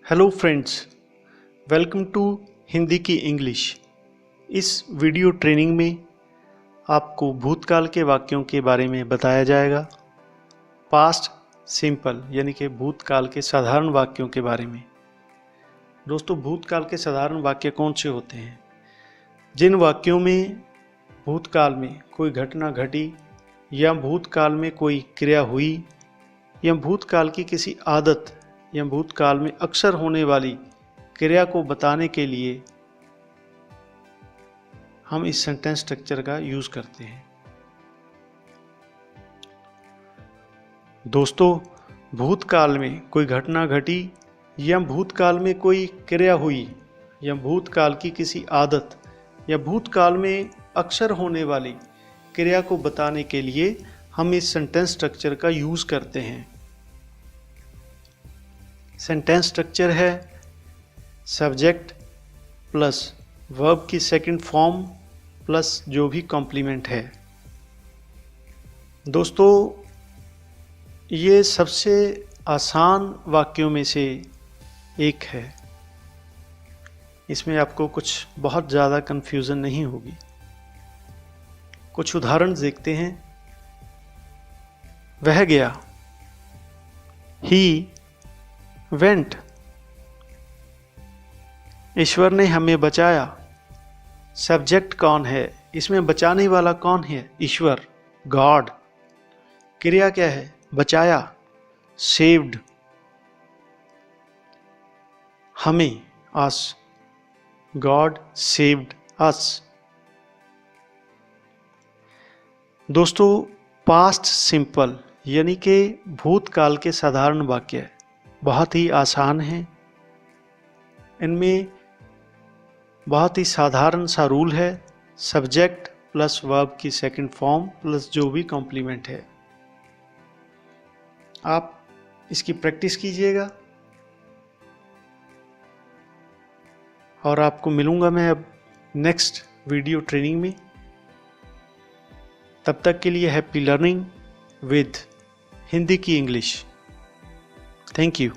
Hello friends, welcome to Hindi की English. इस video training में आपको भूतकाल के वाक्यों के बारे में बताया जाएगा। पास्ट सिंपल यानी कि भूतकाल के साधारण वाक्यों के बारे में। दोस्तों, भूतकाल के साधारण वाक्य कौन से होते हैं? जिन वाक्यों में भूतकाल में कोई घटना घटी या भूतकाल में कोई क्रिया हुई या भूतकाल की किसी आदत या भूतकाल में अक्सर होने वाली क्रिया को बताने के लिए हम इस सेंटेंस स्ट्रक्चर का यूज करते हैं। दोस्तों, भूतकाल में कोई घटना घटी या भूतकाल में कोई क्रिया हुई या भूतकाल की किसी आदत या भूतकाल में अक्सर होने वाली क्रिया को बताने के लिए हम इस सेंटेंस स्ट्रक्चर का यूज करते हैं। सेंटेंस स्ट्रक्चर है सब्जेक्ट प्लस वर्ब की सेकंड फॉर्म प्लस जो भी कॉम्प्लीमेंट है। दोस्तों, ये सबसे आसान वाक्यों में से एक है। इसमें आपको कुछ बहुत ज़्यादा कंफ्यूजन नहीं होगी। कुछ उदाहरण देखते हैं। वह गया, ही वेंट। ईश्वर ने हमें बचाया। सब्जेक्ट कौन है? इसमें बचाने वाला कौन है? ईश्वर, गॉड। क्रिया क्या है? बचाया, सेव्ड। हमें, अस, गॉड सेव्ड अस। दोस्तों, पास्ट सिंपल यानी कि भूतकाल के साधारण वाक्य बहुत ही आसान हैं। इनमें बहुत ही साधारण सा रूल है, सब्जेक्ट प्लस वर्ब की सेकंड फॉर्म प्लस जो भी कॉम्प्लीमेंट है। आप इसकी प्रैक्टिस कीजिएगा और आपको मिलूंगा मैं अब नेक्स्ट वीडियो ट्रेनिंग में। तब तक के लिए हैप्पी लर्निंग विद हिंदी की इंग्लिश। Thank you.